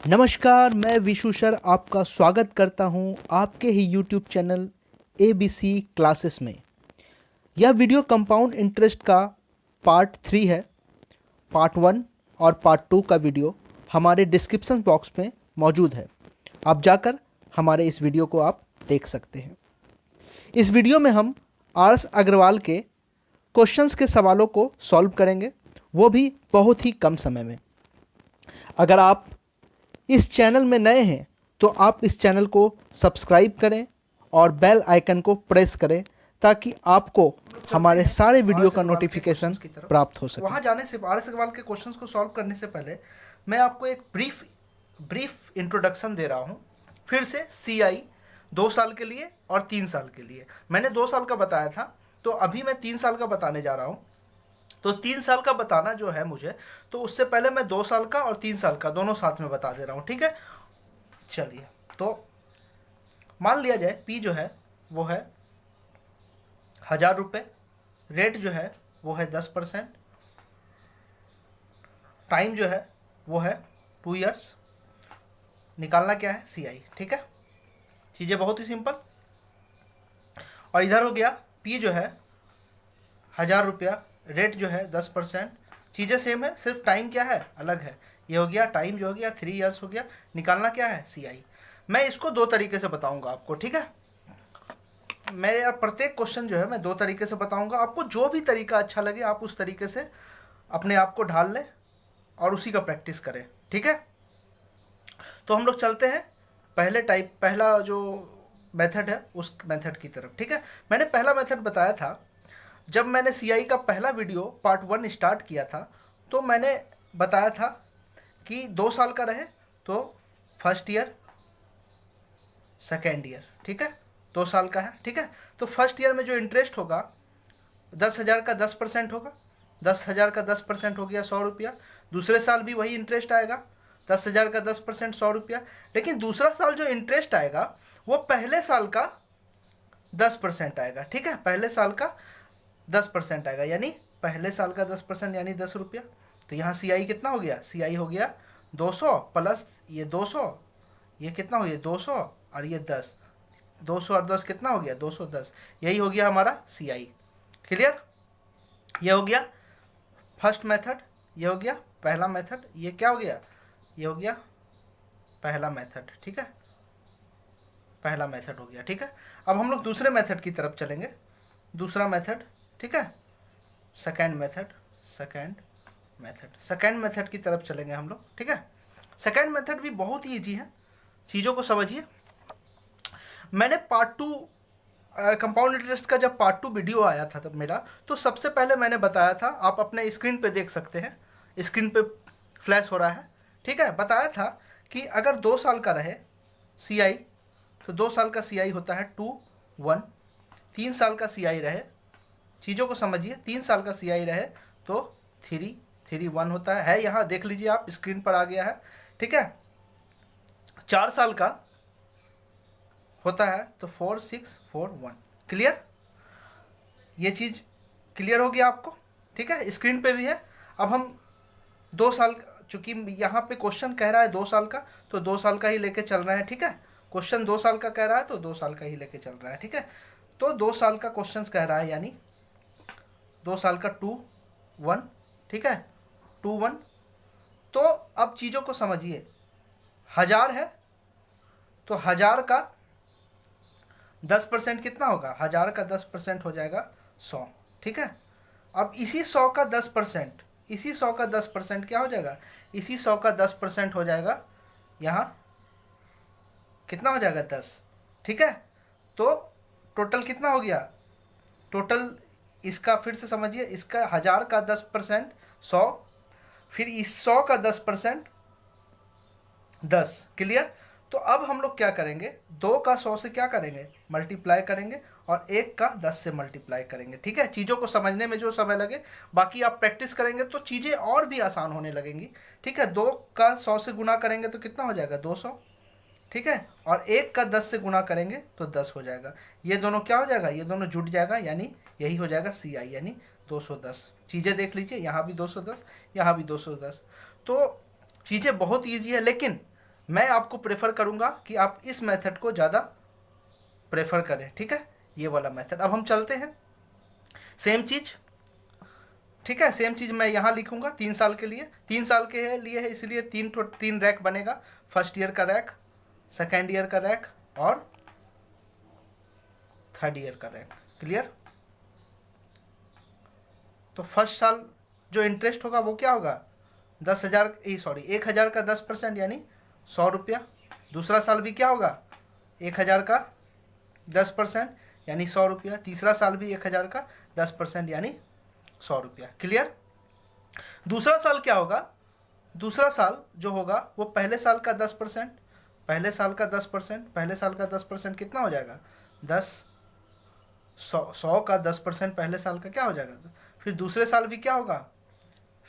नमस्कार, मैं विशु सर आपका स्वागत करता हूं आपके ही यूट्यूब चैनल ABC क्लासेस में। यह वीडियो कंपाउंड इंटरेस्ट का पार्ट 3 है। पार्ट 1 और पार्ट 2 का वीडियो हमारे डिस्क्रिप्शन बॉक्स में मौजूद है। आप जाकर हमारे इस वीडियो को आप देख सकते हैं। इस वीडियो में हम RS अग्रवाल के क्वेश्चंस के सवालों को सॉल्व करेंगे, वो भी बहुत ही कम समय में। अगर आप इस चैनल में नए हैं तो आप इस चैनल को सब्सक्राइब करें और बेल आइकन को प्रेस करें ताकि आपको हमारे सारे वीडियो का नोटिफिकेशन प्राप्त हो सके। वहाँ जाने से RS अग्रवाल के क्वेश्चंस को सॉल्व करने से पहले मैं आपको एक ब्रीफ इंट्रोडक्शन दे रहा हूँ। फिर से CI 2 साल के लिए और 3 साल के लिए। मैंने 2 साल का बताया था, तो अभी मैं 3 साल का बताने जा रहा हूँ। तो 3 साल का बताना जो है मुझे, तो उससे पहले मैं 2 साल का और 3 साल का दोनों साथ में बता दे रहा हूँ, ठीक है। चलिए, तो मान लिया जाए P जो है वो है 1000 रुपये, रेट जो है वो है 10%, टाइम जो है वो है 2 ईयर्स। निकालना क्या है? CI, ठीक है। चीज़ें बहुत ही सिंपल। और इधर हो गया P जो है 1000 रुपया, रेट जो है 10%। चीज़ें सेम है, सिर्फ टाइम क्या है अलग है। ये हो गया टाइम, जो हो गया 3 ईयर्स हो गया। निकालना क्या है? CI। मैं इसको 2 तरीके से बताऊंगा आपको, ठीक है। मेरे प्रत्येक क्वेश्चन जो है मैं 2 तरीके से बताऊंगा। आपको जो भी तरीका अच्छा लगे आप उस तरीके से अपने आप को ढाल लें और उसी का प्रैक्टिस करें, ठीक है। तो हम लोग चलते हैं पहला जो मेथड है उस मेथड की तरफ, ठीक है। मैंने पहला मेथड बताया था जब मैंने CI का पहला वीडियो पार्ट 1 स्टार्ट किया था, तो मैंने बताया था कि 2 साल का रहे तो फर्स्ट ईयर सेकेंड ईयर, ठीक है। 2 साल का है, ठीक है। तो फर्स्ट ईयर में जो इंटरेस्ट होगा 10,000 का 10% होगा। 10,000 का 10% हो गया 100 रुपया। दूसरे साल भी वही इंटरेस्ट आएगा, 10,000 का 10% 100 रुपया। लेकिन दूसरा साल जो इंटरेस्ट आएगा वो पहले साल का 10% आएगा, ठीक है। पहले साल का 10% आएगा, यानी पहले साल का 10% यानी 10 रुपया। तो यहाँ CI कितना हो गया? CI हो गया 200 प्लस ये 200, ये कितना हो गया? 200 और ये 10। 200 और 10 कितना हो गया? 210। यही हो गया हमारा CI। क्लियर? ये हो गया फर्स्ट मेथड, ये हो गया पहला मेथड। ये क्या हो गया? ये हो गया पहला मेथड, ठीक है। पहला मेथड हो गया, ठीक है। अब हम लोग दूसरे मेथड की तरफ चलेंगे। दूसरा मेथड, ठीक है। सेकेंड मेथड की तरफ चलेंगे हम लोग, ठीक है। सेकेंड मेथड भी बहुत ही ईजी है, चीज़ों को समझिए। मैंने पार्ट 2 कंपाउंड इंटरेस्ट का जब पार्ट 2 वीडियो आया था तब मेरा, तो सबसे पहले मैंने बताया था, आप अपने स्क्रीन पे देख सकते हैं, स्क्रीन पे फ्लैश हो रहा है, ठीक है। बताया था कि अगर 2 साल का रहे CI तो 2 साल का CI होता है 2 1। 3 साल का CI रहे, चीज़ों को समझिए, 3 साल का CI रहे तो 3 3 1 होता है। यहाँ देख लीजिए, आप स्क्रीन पर आ गया है, ठीक है। 4 साल का होता है तो 4 6 4 1। क्लियर? ये चीज़ क्लियर हो गया आपको, ठीक है। स्क्रीन पे भी है। अब हम 2 साल, चूंकि यहाँ पे क्वेश्चन कह रहा है 2 साल का, तो 2 साल का ही लेके चल रहे हैं, ठीक है। क्वेश्चन 2 साल का कह रहा है तो 2 साल का ही लेके चल रहा है, ठीक है। तो 2 साल का क्वेश्चन कह रहा है, यानी 2 साल का 2 1, ठीक है। 2 1। तो अब चीज़ों को समझिए, 1000 है तो 1000 का 10% कितना होगा? 1000 का 10% हो जाएगा 100, ठीक है। अब इसी 100 का 10%, इसी 100 का 10% क्या हो जाएगा? इसी 100 का 10% हो जाएगा, यहाँ कितना हो जाएगा? 10, ठीक है। तो टोटल कितना हो गया? टोटल इसका फिर से समझिए, इसका 1000 का 10% 100, फिर इस 100 का 10% 10। क्लियर? तो अब हम लोग क्या करेंगे? 2 का 100 से क्या करेंगे? मल्टीप्लाई करेंगे, और 1 का 10 से मल्टीप्लाई करेंगे, ठीक है। चीज़ों को समझने में जो समय लगे, बाकी आप प्रैक्टिस करेंगे तो चीज़ें और भी आसान होने लगेंगी, ठीक है। 2 का 100 से गुना करेंगे तो कितना हो जाएगा? 200, ठीक है। और 1 का 10 से गुना करेंगे तो 10 हो जाएगा। ये दोनों क्या हो जाएगा? ये दोनों जुट जाएगा, यानी यही हो जाएगा CI, यानी 210। चीज़ें देख लीजिए, यहाँ भी 210, यहाँ भी 210। तो चीज़ें बहुत ईजी है, लेकिन मैं आपको प्रेफर करूंगा कि आप इस मेथड को ज़्यादा प्रेफर करें, ठीक है, ये वाला मेथड। अब हम चलते हैं सेम चीज़, ठीक है, सेम चीज़ मैं यहाँ लिखूंगा 3 साल के लिए, 3 साल के लिए है इसलिए तीन रैक बनेगा, फर्स्ट ईयर का रैक, सेकेंड ईयर का रैक और थर्ड ईयर का रैक। क्लियर? तो फर्स्ट साल जो इंटरेस्ट होगा वो क्या होगा, 1,000 का 10% यानी 100 रुपया। दूसरा साल भी क्या होगा, 1,000 का 10% यानी 100 रुपया। तीसरा साल भी 1,000 का 10% यानी 100 रुपया। क्लियर? दूसरा साल क्या होगा, दूसरा साल जो होगा वो पहले साल का 10%, पहले साल का 10%, पहले साल का 10% कितना हो जाएगा, 100 का 10% पहले साल का क्या हो जाएगा। फिर दूसरे साल भी क्या होगा,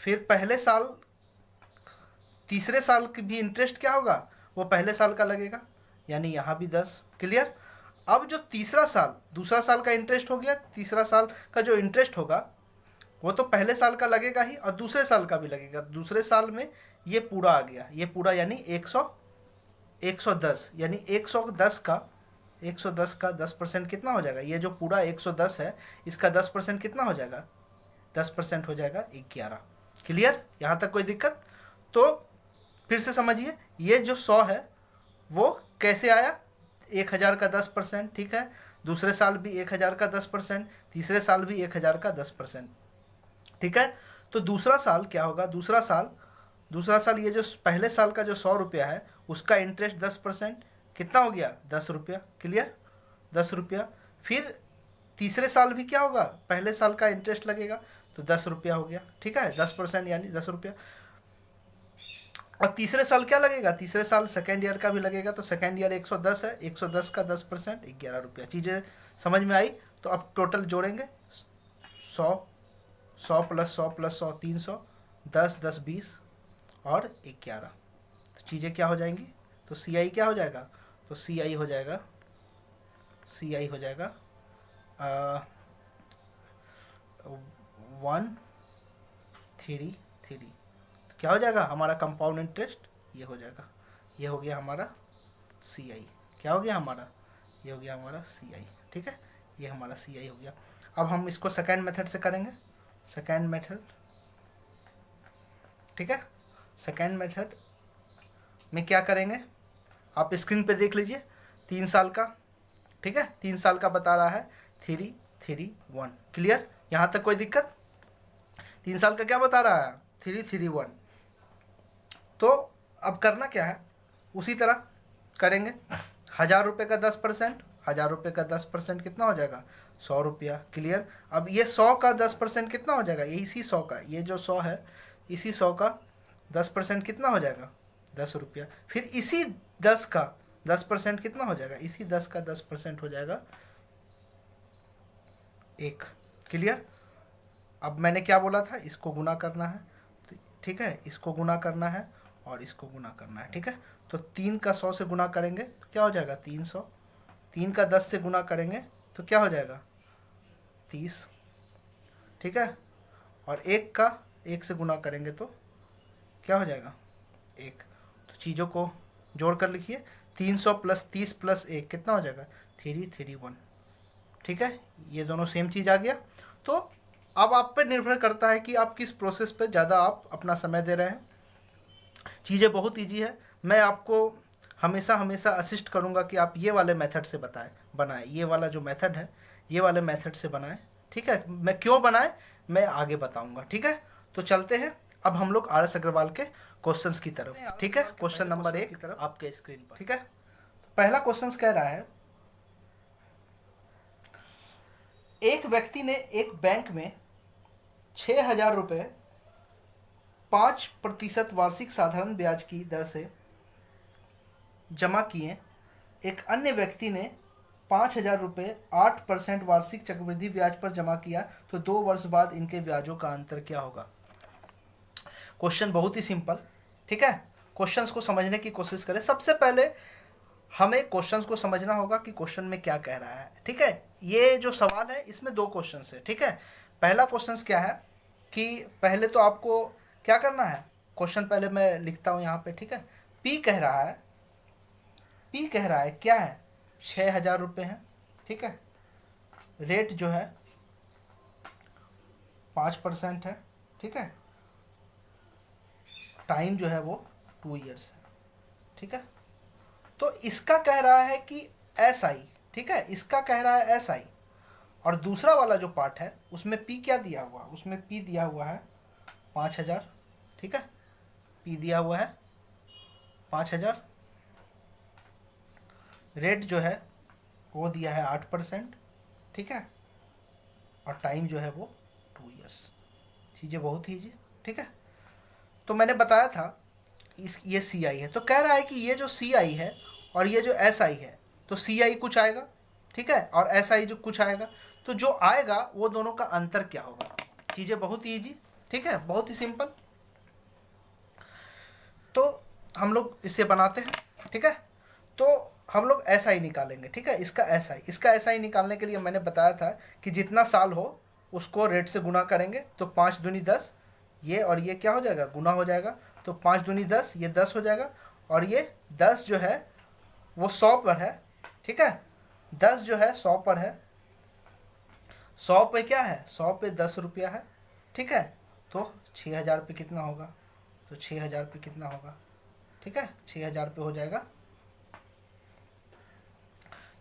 फिर पहले साल तीसरे साल की भी इंटरेस्ट क्या होगा, वो पहले साल का लगेगा, यानी यहाँ भी 10। क्लियर? अब जो तीसरा साल, दूसरा साल का इंटरेस्ट हो गया, तीसरा साल का जो इंटरेस्ट होगा वो तो पहले साल का लगेगा ही और दूसरे साल का भी लगेगा। दूसरे साल में ये पूरा आ गया, ये पूरा यानी 110, यानी 110 का 10% कितना हो जाएगा, ये जो पूरा 110 है इसका 10% कितना हो जाएगा, 10% हो जाएगा 11। क्लियर? यहाँ तक कोई दिक्कत? तो फिर से समझिए, ये जो 100 है वो कैसे आया, 1,000 का 10%, ठीक है, दूसरे साल भी 1,000 का 10%, तीसरे साल भी 1,000 का 10%, ठीक है। तो दूसरा साल क्या होगा, दूसरा साल ये जो पहले साल का जो 100 रुपया है उसका इंटरेस्ट 10%, कितना हो गया, 10 रुपया। क्लियर? 10 रुपया। फिर तीसरे साल भी क्या होगा, पहले साल का इंटरेस्ट लगेगा तो 10 रुपया हो गया, ठीक है, 10% यानी 10 रुपया। और तीसरे साल क्या लगेगा, तीसरे साल सेकेंड ईयर का भी लगेगा, तो सेकेंड ईयर 110 है, 110 का 10% 11 रुपया। चीज़ें समझ में आई? तो अब टोटल जोड़ेंगे, 100 प्लस 100 300, 10 20 और 11। तो चीज़ें क्या हो जाएंगी, तो सी आई क्या हो जाएगा, तो सी आई हो जाएगा 133। क्या हो जाएगा हमारा कंपाउंड इंटरेस्ट, ये हो जाएगा, ये हो गया हमारा सी आई। क्या हो गया हमारा, ये हो गया हमारा सी आई, ठीक है, ये हमारा सी आई हो गया। अब हम इसको सेकेंड मेथड से करेंगे, सेकेंड मेथड, ठीक है। सेकेंड मेथड में क्या करेंगे, आप स्क्रीन पे देख लीजिए, 3 साल का, ठीक है, 3 साल का बता रहा है 331। क्लियर? यहाँ तक कोई दिक्कत? 3 साल का क्या बता रहा है, 331। तो अब करना क्या है, उसी तरह करेंगे, 1,000 रुपये का 10%, 1,000 रुपये का 10% कितना हो जाएगा, 100 रुपया। क्लियर? अब ये 100 का 10% कितना हो जाएगा, ये इसी 100 का, ये जो 100 है इसी 100 का 10% कितना हो जाएगा, 10 रुपया। फिर इसी 10 का 10% कितना हो जाएगा, इसी 10 का 10% हो जाएगा 1। क्लियर? अब मैंने क्या बोला था, इसको गुना करना है, ठीक है, इसको गुना करना है और इसको गुना करना है, ठीक है। तो 3 का 100 से गुना करेंगे तो क्या हो जाएगा, 300। 3 का 10 से गुना करेंगे तो क्या हो जाएगा, 30, ठीक है। और 1 का 1 से गुना करेंगे तो क्या हो जाएगा, 1। तो चीज़ों को जोड़ कर लिखिए, 300 प्लस 30 प्लस 1 कितना हो जाएगा, 331, ठीक है, ये दोनों सेम चीज़ आ गया। तो अब आप पे निर्भर करता है कि आप किस प्रोसेस पे ज़्यादा आप अपना समय दे रहे हैं। चीज़ें बहुत ईजी है, मैं आपको हमेशा असिस्ट करूँगा कि आप ये वाले मेथड से बनाएं, ये वाला जो मेथड है ये वाले मेथड से बनाएं, ठीक है। मैं क्यों बनाएं मैं आगे बताऊँगा, ठीक है। तो चलते हैं अब हम लोग आर एस अग्रवाल के क्वेश्चंस की तरफ, ठीक है। क्वेश्चन नंबर 1 आपके स्क्रीन पर, ठीक है। तो पहला क्वेश्चन कह रहा है, एक व्यक्ति ने एक बैंक में 6,000 रुपये 5% वार्षिक साधारण ब्याज की दर से जमा किए। एक अन्य व्यक्ति ने 5,000 रुपये 8% वार्षिक चक्रवृद्धि ब्याज पर जमा किया, तो 2 वर्ष बाद इनके ब्याजों का अंतर क्या होगा। क्वेश्चन बहुत ही सिंपल, ठीक है। क्वेश्चंस को समझने की कोशिश करें। सबसे पहले हमें क्वेश्चंस को समझना होगा कि क्वेश्चन में क्या कह रहा है, ठीक है। ये जो सवाल है इसमें 2 क्वेश्चंस है, ठीक है। पहला क्वेश्चंस क्या है कि पहले तो आपको क्या करना है, क्वेश्चन पहले मैं लिखता हूँ यहाँ पे, ठीक है। पी कह रहा है पी कह रहा है क्या है, 6,000 रुपये है, ठीक है। रेट जो है 5% है, ठीक है। टाइम जो है वो 2 ईयर्स है, ठीक है। तो इसका कह रहा है कि SI, ठीक है, इसका कह रहा है SI। और दूसरा वाला जो पार्ट है उसमें पी क्या दिया हुआ, उसमें पी दिया हुआ है 5,000, ठीक है। पी दिया हुआ है 5,000। रेट जो है वो दिया है 8%, ठीक है। और टाइम जो है वो 2 ईयर्स। चीज़ें बहुत ईजी, ठीक है। तो मैंने बताया था ये CI है, तो कह रहा है कि ये जो CI है और ये जो SI है, तो CI कुछ आएगा, ठीक है, और SI जो कुछ आएगा, तो जो आएगा वो दोनों का अंतर क्या होगा। चीज़ें बहुत ही ईजी, ठीक है, बहुत ही सिंपल। तो हम लोग इसे बनाते हैं, ठीक है। तो हम लोग SI निकालेंगे, ठीक है। इसका SI निकालने के लिए मैंने बताया था कि जितना साल हो उसको रेट से गुना करेंगे, तो 5 दूनी 10, ये और ये क्या हो जाएगा, गुना हो जाएगा। तो 5 दूनी 10, ये 10 हो जाएगा। और ये 10 जो है वो 100 पर है, ठीक है। 10 जो है 100 पर है, 100 पे क्या है, 100 पे 10 रुपया है, ठीक है। तो 6,000 पे कितना होगा, तो 6,000 पे कितना होगा, ठीक है। 6,000 पे हो जाएगा,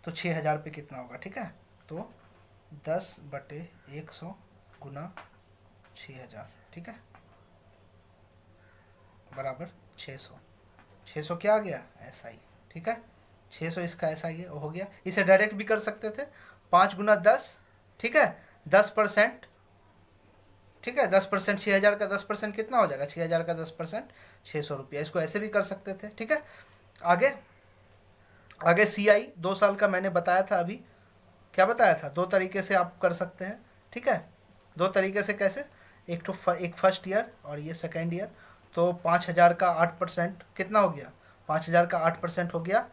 तो 6,000 पे कितना होगा, ठीक है। तो 10/100 गुना 6,000, ठीक है, बराबर 600। 600 क्या आ गया, SI, ठीक है। 600 इसका SI है, वो हो गया। इसे डायरेक्ट भी कर सकते थे, 5 गुना 10, ठीक है, 10%, ठीक है। 10%, 6,000 का 10% कितना हो जाएगा, 6,000 का 10% 600 रुपया। इसको ऐसे भी कर सकते थे, ठीक है। आगे आगे CI 2 साल का मैंने बताया था, अभी क्या बताया था, 2 तरीके से आप कर सकते हैं, ठीक है। 2 तरीके से कैसे, एक फर्स्ट ईयर और ये सेकेंड ईयर। तो 5,000 का 8% कितना हो गया, 5,000 का 8% हो गया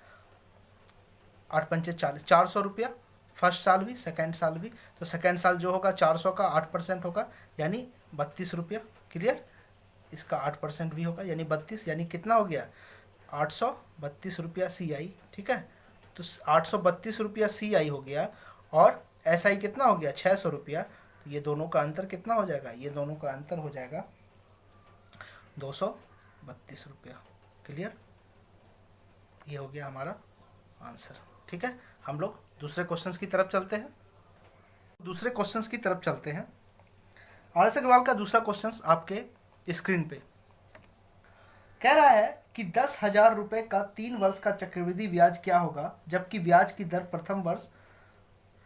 8 पंचे 40, 400 रुपया। फर्स्ट साल भी सेकेंड साल भी, तो सेकेंड साल जो होगा 400 का 8% होगा, यानी 32 रुपया। क्लियर। इसका 8% भी होगा, यानी 32, यानी कितना हो गया, 832 रुपया CI, ठीक है। तो 832 रुपया CI हो गया, और SI कितना हो गया, 600 रुपया। तो ये दोनों का अंतर कितना हो जाएगा, ये दोनों का अंतर हो जाएगा 232 रुपया। क्लियर। ये हो गया हमारा आंसर, ठीक है। हम लोग दूसरे क्वेश्चंस की तरफ चलते हैं। दूसरे क्वेश्चंस की तरफ चलते हैं। RS अग्रवाल का दूसरा क्वेश्चंस आपके स्क्रीन पे कह रहा है कि 10,000 रुपये का 3 वर्ष का चक्रवृद्धि ब्याज क्या होगा, जबकि ब्याज की दर प्रथम वर्ष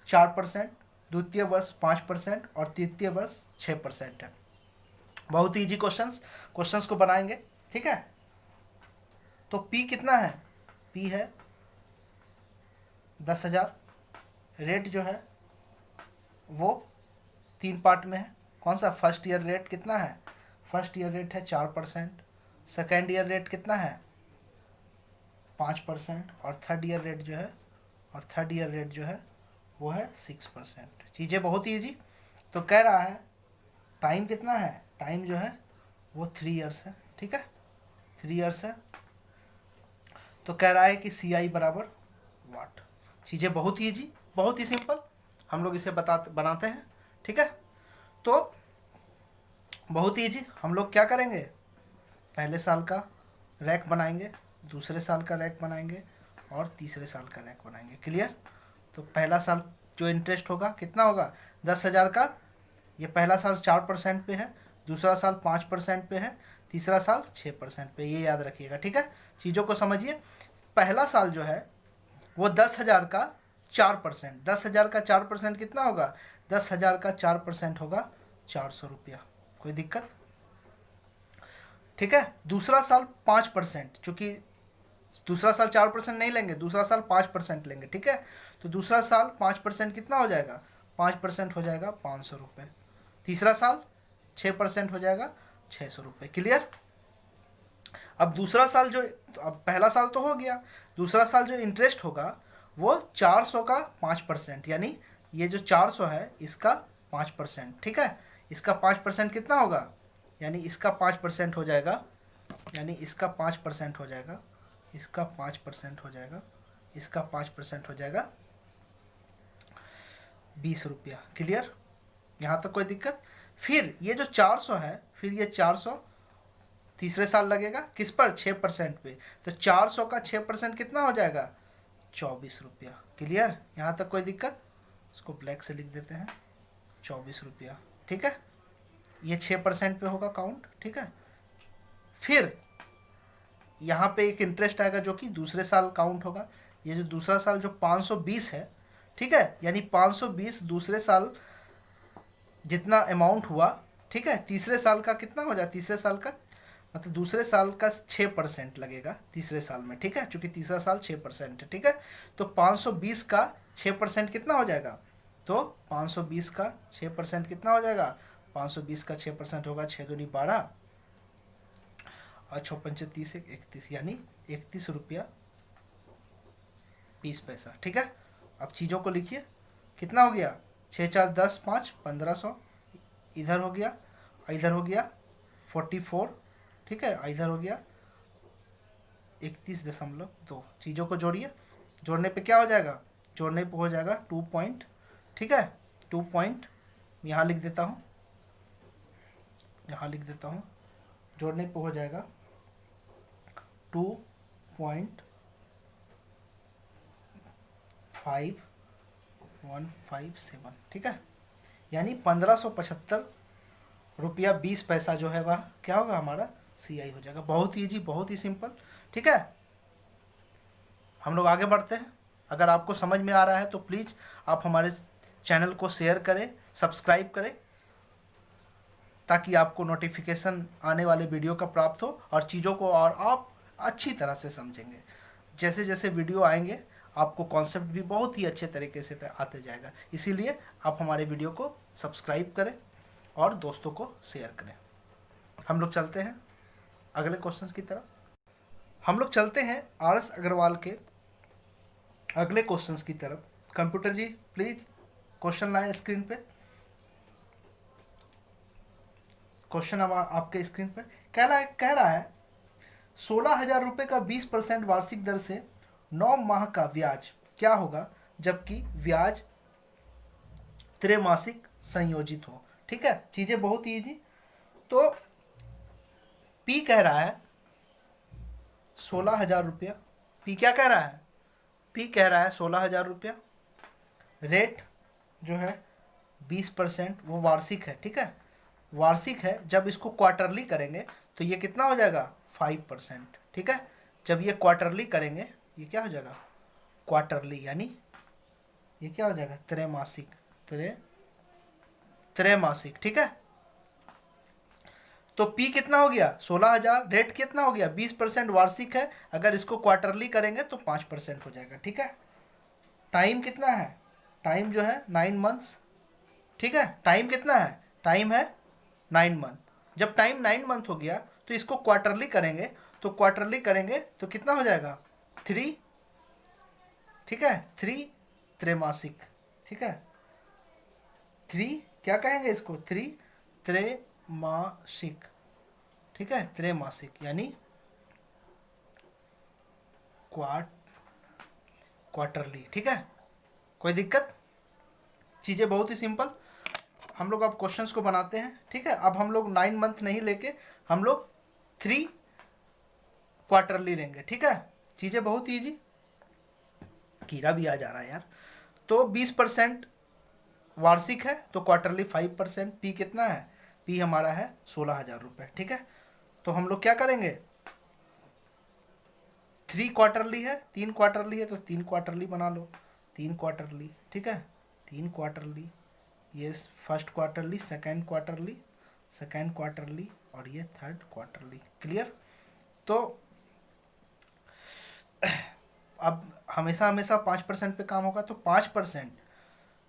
4%, द्वितीय वर्ष 5% और तृतीय वर्ष 6% है। बहुत ही ईजी क्वेश्चंस को बनाएंगे, ठीक है। तो P कितना है, P है 10,000। रेट जो है वो 3 पार्ट में है। कौन सा, फर्स्ट ईयर रेट कितना है, फर्स्ट ईयर रेट है 4%, सेकेंड ईयर रेट कितना है 5%, और थर्ड ईयर रेट जो है वो है 6%। चीज़ें बहुत ही ईजी। तो कह रहा है टाइम कितना है, टाइम जो है वो 3 ईयर्स है, ठीक है, 3 ईयर्स है। तो कह रहा है कि CI बराबर वाट। चीज़ें बहुत ही ईजी, बहुत ही सिंपल, हम लोग इसे बनाते हैं, ठीक है। तो बहुत ही ईजी, हम लोग क्या करेंगे, पहले साल का रैक बनाएंगे, दूसरे साल का रैक बनाएंगे और तीसरे साल का रैक बनाएंगे। क्लियर। तो पहला साल जो इंटरेस्ट होगा कितना होगा, 10,000 का, ये पहला साल 4% पे है, दूसरा साल 5% पे है, तीसरा साल 6% पे, ये याद रखिएगा, ठीक है। चीज़ों को समझिए। पहला साल जो है वो 10,000 का 4%, 10,000 का 4% कितना होगा, 10,000 का 4% होगा 400 रुपया। कोई दिक्कत, ठीक है। दूसरा साल 5%, चूंकि दूसरा साल 4% नहीं लेंगे, दूसरा साल 5% लेंगे, ठीक है। तो दूसरा साल 5% कितना हो जाएगा, 5% हो जाएगा 500 रुपये। तीसरा साल 6% हो जाएगा 600 रुपये। क्लियर। अब दूसरा साल जो, अब पहला साल तो हो गया, दूसरा साल जो इंटरेस्ट होगा वो 400 का 5%, यानी ये जो 400 है इसका 5%, ठीक है। इसका 5% कितना होगा, यानी इसका 5% हो जाएगा, यानी इसका 5% हो जाएगा, इसका 5% हो जाएगा इसका 5% हो जाएगा 20 रुपया। क्लियर, यहाँ तक कोई दिक्कत? फिर ये जो 400 है, फिर ये 400 तीसरे साल लगेगा किस पर? 6% पे। तो 400 का 6% कितना हो जाएगा? 24 रुपया। क्लियर, यहाँ तक कोई दिक्कत? इसको ब्लैक से लिख देते हैं, 24 रुपया। ठीक है, ये 6% पे होगा काउंट। ठीक है, फिर यहाँ पे एक इंटरेस्ट आएगा जो कि दूसरे साल काउंट होगा। ये जो दूसरा साल जो 520 है, ठीक है, यानी 520 दूसरे साल जितना अमाउंट हुआ, ठीक है, तीसरे साल का कितना हो जाए? तीसरे साल का मतलब दूसरे साल का 6% लगेगा तीसरे साल में। ठीक है, चूंकि तीसरा साल 6% है। ठीक है, तो 520 का 6% कितना हो जाएगा? तो 520 का 6% कितना हो जाएगा? 520 का 6% होगा 6 दूनी 12 और 6 पंचे 30 31, यानी 31 रुपया 20 पैसा। ठीक है, अब चीज़ों को लिखिए, कितना हो गया? 6 4 10 5 1500, इधर हो गया, इधर हो गया 44। ठीक है, इधर हो गया 31.2। चीज़ों को जोड़िए, जोड़ने पे क्या हो जाएगा? जोड़ने पे हो जाएगा 2 पॉइंट। ठीक है, 2 पॉइंट यहाँ लिख देता हूँ, यहाँ लिख देता हूँ, जोड़ने पे हो जाएगा 2.5157। ठीक है, यानी 1575 रुपया 20 पैसा जो है वह क्या होगा? हमारा CI हो जाएगा। बहुत ही ईजी, बहुत ही सिंपल। ठीक है, हम लोग आगे बढ़ते हैं। अगर आपको समझ में आ रहा है तो प्लीज़ आप हमारे चैनल को शेयर करें, सब्सक्राइब करें, ताकि आपको नोटिफिकेशन आने वाले वीडियो का प्राप्त हो और चीज़ों को और आप अच्छी तरह से समझेंगे। जैसे जैसे वीडियो आएंगे आपको कॉन्सेप्ट भी बहुत ही अच्छे तरीके से आते जाएगा। इसीलिए आप हमारे वीडियो को सब्सक्राइब करें और दोस्तों को शेयर करें। हम लोग चलते हैं अगले क्वेश्चंस की तरफ। हम लोग चलते हैं RS अग्रवाल के अगले क्वेश्चंस की तरफ। कंप्यूटर जी प्लीज क्वेश्चन लाएं स्क्रीन पे। क्वेश्चन अब आपके स्क्रीन पे कह रहा है 16,000 रुपये का 20% वार्षिक दर से 9 माह का ब्याज क्या होगा जबकि ब्याज त्रैमासिक संयोजित हो। ठीक है, चीज़ें बहुत ही ईजी। तो पी कह रहा है 16,000 रुपया। पी क्या कह रहा है? पी कह रहा है 16,000 रुपया। रेट जो है 20%, वो वार्षिक है। ठीक है, वार्षिक है। जब इसको क्वार्टरली करेंगे तो ये कितना हो जाएगा? 5%। ठीक है, जब ये क्वार्टरली करेंगे ये क्या हो जाएगा? क्वार्टरली, यानी ये क्या हो जाएगा? त्रैमासिक। त्रैमासिक। ठीक है, तो पी कितना हो गया? 16,000। रेट कितना हो गया? 20%, वार्षिक है। अगर इसको क्वार्टरली करेंगे तो 5% हो जाएगा। ठीक है, टाइम कितना है? टाइम जो है 9 मंथ्स। ठीक है, टाइम कितना है? टाइम है 9 मंथ। जब टाइम 9 मंथ हो गया तो इसको क्वार्टरली करेंगे, तो क्वार्टरली करेंगे तो कितना हो जाएगा? 3। ठीक है, 3 त्रैमासिक। ठीक है, 3 क्या कहेंगे इसको? 3 त्रैमासिक। ठीक है, त्रैमासिक यानी क्वार्टरली। ठीक है, कोई दिक्कत? चीज़ें बहुत ही सिंपल। हम लोग अब क्वेश्चंस को बनाते हैं। ठीक है, अब हम लोग 9 मंथ नहीं लेके हम लोग 3 क्वार्टरली लेंगे। ठीक है, चीज़ें बहुत ईजी। कीड़ा भी आ जा रहा है यार। तो 20% वार्षिक है तो क्वार्टरली 5%। पी कितना है? पी हमारा है 16,000 रुपये। ठीक है, तो हम लोग क्या करेंगे? 3 क्वार्टरली है, 3 क्वार्टरली है तो 3 क्वार्टरली बना लो। 3 क्वार्टरली। ठीक है, 3 क्वार्टरली। ये फर्स्ट क्वार्टरली, सेकेंड क्वार्टरली और ये थर्ड क्वार्टरली। क्लियर? तो अब हमेशा हमेशा 5% पे काम होगा। तो 5%,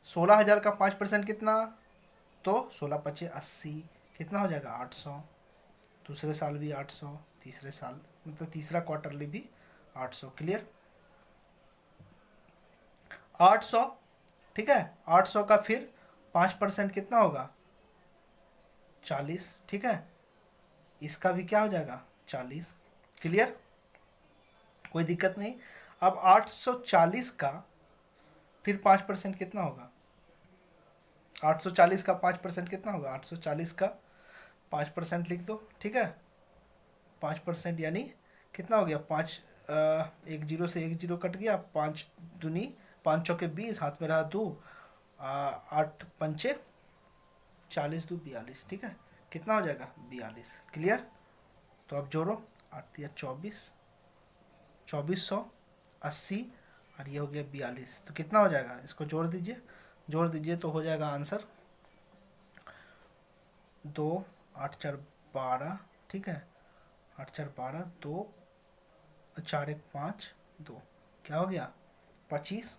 16,000 का 5% कितना? तो 16 पचे 80, कितना हो जाएगा? 800। दूसरे साल भी 800, तीसरे साल मतलब तीसरा क्वार्टरली भी 800। क्लियर? 800। ठीक है, 800 का फिर 5% कितना होगा? 40। ठीक है, इसका भी क्या हो जाएगा? 40। क्लियर, कोई दिक्कत नहीं। अब 840 का फिर 5% कितना होगा? 840 का 5% कितना होगा? 840 का 5% लिख दो, ठीक है। 5% यानी कितना हो गया? 5, एक जीरो से एक जीरो कट गया, 5 दूनी 5 चौके 20, हाथ में रहा 2, 8 पंचे 40, 2 42, ठीक है। कितना हो जाएगा? 42। क्लियर? तो अब जोड़ो, 8 या 24, 2480, और ये हो गया 42। तो कितना हो जाएगा? इसको जोड़ दीजिए तो हो जाएगा आंसर 2, 8 4 12, ठीक है। 8 4 12, 2 4 1 5 2, क्या हो गया? 25,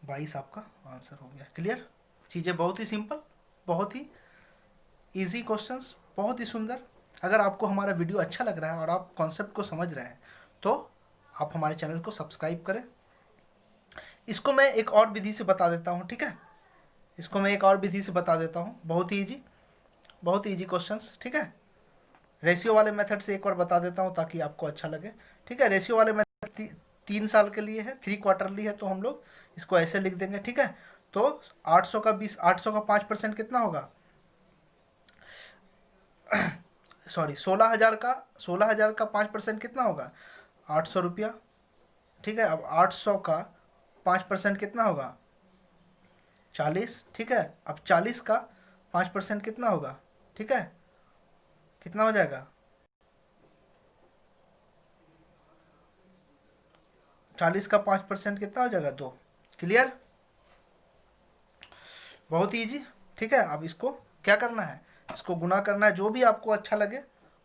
22 आपका आंसर हो गया। क्लियर? चीज़ें बहुत ही सिंपल, बहुत ही इजी क्वेश्चंस, बहुत ही सुंदर। अगर आपको हमारा वीडियो अच्छा लग रहा है और आप कॉन्सेप्ट को समझ रहे हैं तो आप हमारे चैनल को सब्सक्राइब करें। इसको मैं एक और विधि से बता देता हूँ, ठीक है। इसको मैं एक और विधि से बता देता हूँ, बहुत ही इजी, बहुत ही इजी क्वेश्चंस, ठीक है। रेशियो वाले मेथड से एक बार बता देता हूँ ताकि आपको अच्छा लगे, ठीक है। रेशियो वाले मेथड 3 साल के लिए है, 3 क्वार्टरली है, तो हम लोग इसको ऐसे लिख देंगे, ठीक है। तो 800 का 5% कितना होगा? सॉरी, 16,000 का 5% कितना होगा? 800 रुपया, ठीक है। अब 800 का 5% कितना होगा? 40, ठीक है। अब 40 का 5% कितना होगा? ठीक है, कितना हो जाएगा? 40 का 5% कितना हो जाएगा? 2। क्लियर? बहुत ही ईजी, ठीक है। अब इसको क्या करना है? इसको गुना करना है, जो भी आपको अच्छा लगे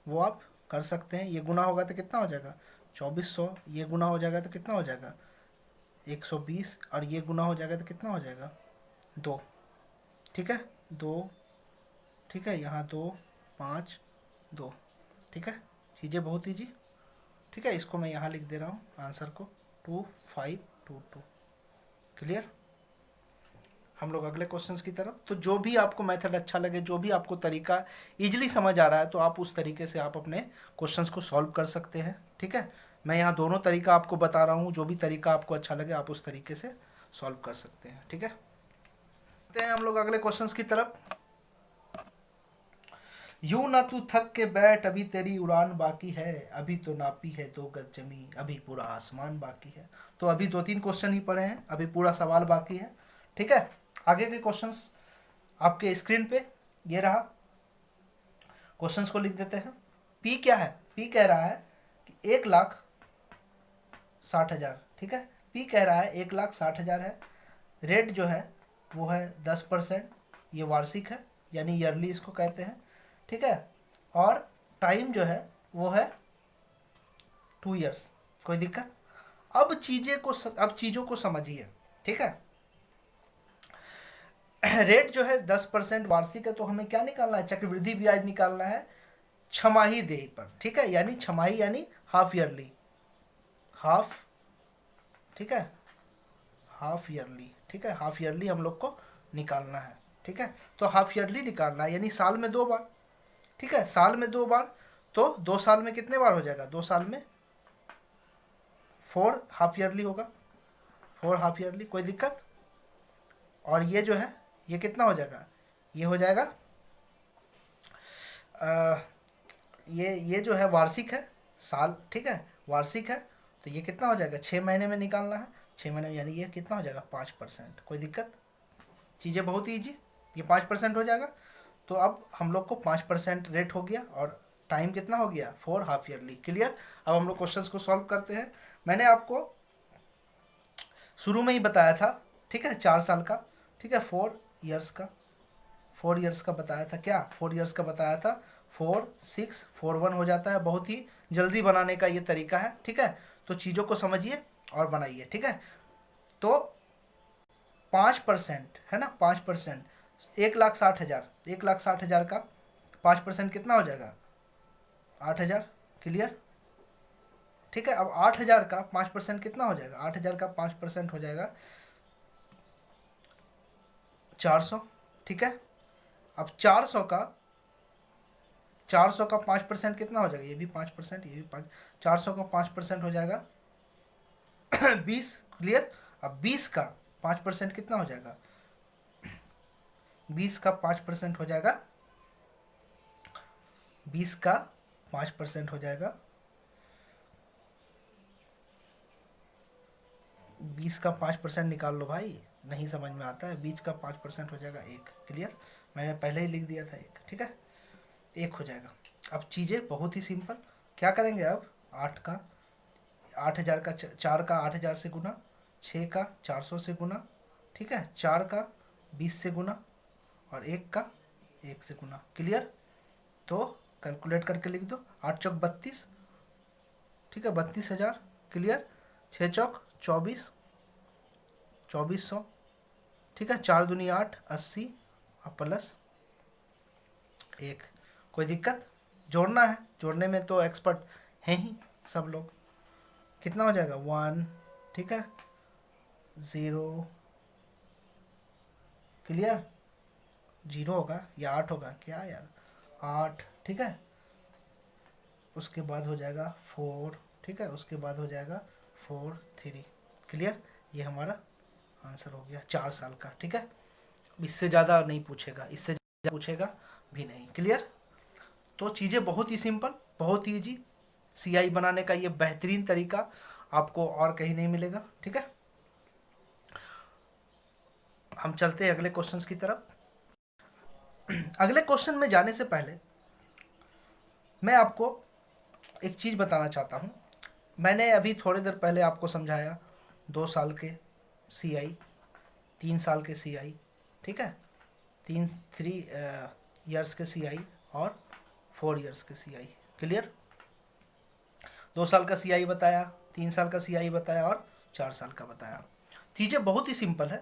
वो आप कर सकते हैं। ये गुना होगा तो कितना हो जाएगा? 2400। ये गुना हो जाएगा तो कितना हो जाएगा? 120। और ये गुना हो जाएगा तो कितना हो जाएगा? 2, ठीक है। 2, ठीक है। यहाँ 2, 5, 2, ठीक है। चीज़ें बहुत ईजी, ठीक है। इसको मैं यहाँ लिख दे रहा हूँ आंसर को, 2522। क्लियर? हम लोग अगले क्वेश्चंस की तरफ। तो जो भी आपको मेथड अच्छा लगे, जो भी आपको तरीका इजीली समझ आ रहा है, तो आप उस तरीके से आप अपने क्वेश्चंस को सॉल्व कर सकते हैं, ठीक है। मैं यहाँ दोनों तरीका आपको बता रहा हूँ, जो भी तरीका आपको अच्छा लगे आप उस तरीके से सॉल्व कर सकते हैं, ठीक है। हम लोग अगले क्वेश्चंस की तरफ। यूं ना तू थक के बैठ, अभी तेरी उड़ान बाकी है, अभी तो नापी है 2 गज जमी, अभी पूरा आसमान बाकी है। तो अभी 2-3 क्वेश्चन ही पढ़े हैं, अभी पूरा सवाल बाकी है, ठीक है। आगे के क्वेश्चंस आपके स्क्रीन पे ये रहा। क्वेश्चंस को लिख देते हैं। पी क्या है? पी कह रहा है कि 1,60,000, ठीक है। पी कह रहा है 1,60,000 है। रेट जो है वो है 10%, ये वार्षिक है यानी ईयरली इसको कहते हैं, ठीक है। और टाइम जो है वो है 2 ईयर्स। कोई दिक्कत? अब चीज़ों को समझिए, ठीक है। रेट जो है 10% वार्षिक है, तो हमें क्या निकालना है? चक्रवृद्धि ब्याज निकालना है छमाही देय पर, ठीक है। यानी छमाही यानी हाफ ईयरली, हाफ, ठीक है, हाफ ईयरली, ठीक है। हाफ ईयरली हम लोग को निकालना है, ठीक है। तो हाफ ईयरली निकालना है यानी साल में 2 बार, ठीक है। साल में 2 बार, तो 2 साल में कितने बार हो जाएगा? 2 साल में 4 हाफ ईयरली होगा, 4 हाफ ईयरली। कोई दिक्कत? और ये जो है ये कितना हो जाएगा? ये हो जाएगा ये जो है वार्षिक है, साल, ठीक है, वार्षिक है। तो ये कितना हो जाएगा? 6 महीने में निकालना है, 6 महीने में, यानी ये कितना हो जाएगा? 5%। कोई दिक्कत? चीज़ें बहुत ईजी, ये 5% हो जाएगा। तो अब हम लोग को 5% रेट हो गया और टाइम कितना हो गया? 4 हाफ ईयरली। क्लियर? अब हम लोग क्वेश्चंस को सॉल्व करते हैं। मैंने आपको शुरू में ही बताया था, ठीक है, 4 साल का, ठीक है, 4 ईयर्स का, 4 ईयर्स का बताया था। क्या 4 ईयर्स का बताया था? 4 6 4 1 हो जाता है। बहुत ही जल्दी बनाने का ये तरीका है, ठीक है। तो चीज़ों को समझिए और बनाइए, ठीक है। तो 5% है ना, 5%, 1,60,000, 1,60,000 का 5% कितना हो जाएगा? 8,000। क्लियर? ठीक है। अब 8,000 का 5% कितना हो जाएगा? 8,000 का 5% हो जाएगा 400, ठीक है। अब 400 का 400 का 5% कितना हो जाएगा, ये भी 5%, ये भी 5, 400 का 5% हो जाएगा 20, क्लियर। अब 20 का 5% कितना हो जाएगा, 20 का 5% हो जाएगा, 20 का 5% हो जाएगा, 20 का 5% निकाल लो भाई, नहीं समझ में आता है। 20 का 5% हो जाएगा 1, क्लियर। मैंने पहले ही लिख दिया था 1, ठीक है, 1 हो जाएगा। अब चीज़ें बहुत ही सिंपल, क्या करेंगे अब, 8 का 8000 का 4 का 8000 से गुना, 6 का 400 से गुना, ठीक है, 4 का 20 से गुना और 1 का 1 से गुना, क्लियर। तो कैलकुलेट करके लिख दो, 8 चौक 32, ठीक है, 32,000, क्लियर। 6 चौक 24, 2400, ठीक है, 4 दूनी 8, 80 और प्लस 1। कोई दिक्कत, जोड़ना है, जोड़ने में तो एक्सपर्ट हैं ही सब लोग। कितना हो जाएगा 1, ठीक है, 0, क्लियर, 0 होगा या 8 होगा क्या यार, 8, ठीक है, उसके बाद हो जाएगा 4, ठीक है, उसके बाद हो जाएगा 4, 3, क्लियर। ये हमारा आंसर हो गया 4 साल का, ठीक है। इससे ज़्यादा नहीं पूछेगा, इससे ज़्यादा पूछेगा भी नहीं, क्लियर। तो चीज़ें बहुत ही सिंपल, बहुत ही ईजी, सीआई बनाने का ये बेहतरीन तरीका आपको और कहीं नहीं मिलेगा, ठीक है। हम चलते हैं अगले क्वेश्चंस की तरफ। अगले क्वेश्चन में जाने से पहले मैं आपको एक चीज़ बताना चाहता हूँ। मैंने अभी थोड़ी देर पहले आपको समझाया 2 साल के सीआई, 3 साल के सीआई, ठीक है, 3 ईयर्स के सीआई और 4 ईयर्स के सीआई, क्लियर। 2 साल का सीआई बताया, 3 साल का सीआई बताया और 4 साल का बताया। चीज़ें बहुत ही सिंपल है।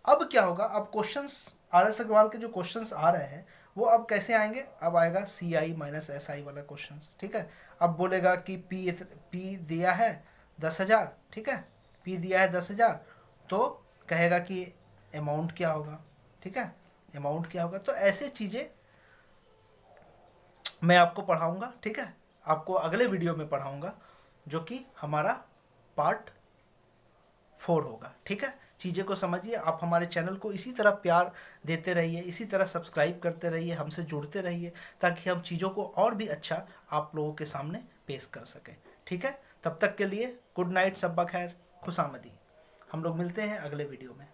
अब क्या होगा, अब क्वेश्चंस RS अग्रवाल के जो क्वेश्चंस आ रहे हैं वो अब कैसे आएंगे, अब आएगा CI माइनस SI वाला क्वेश्चंस, ठीक है। अब बोलेगा कि P दिया है 10,000, ठीक है, P दिया है 10,000, तो कहेगा कि अमाउंट क्या होगा, ठीक है, अमाउंट क्या होगा। तो ऐसे चीज़ें मैं आपको पढ़ाऊंगा, ठीक है, आपको अगले वीडियो में पढ़ाऊंगा, जो कि हमारा पार्ट 4 होगा, ठीक है। चीज़ें को समझिए, आप हमारे चैनल को इसी तरह प्यार देते रहिए, इसी तरह सब्सक्राइब करते रहिए, हमसे जुड़ते रहिए, ताकि हम चीज़ों को और भी अच्छा आप लोगों के सामने पेश कर सकें, ठीक है। तब तक के लिए गुड नाइट, सब्बा खैर, खुशामदी। हम लोग मिलते हैं अगले वीडियो में।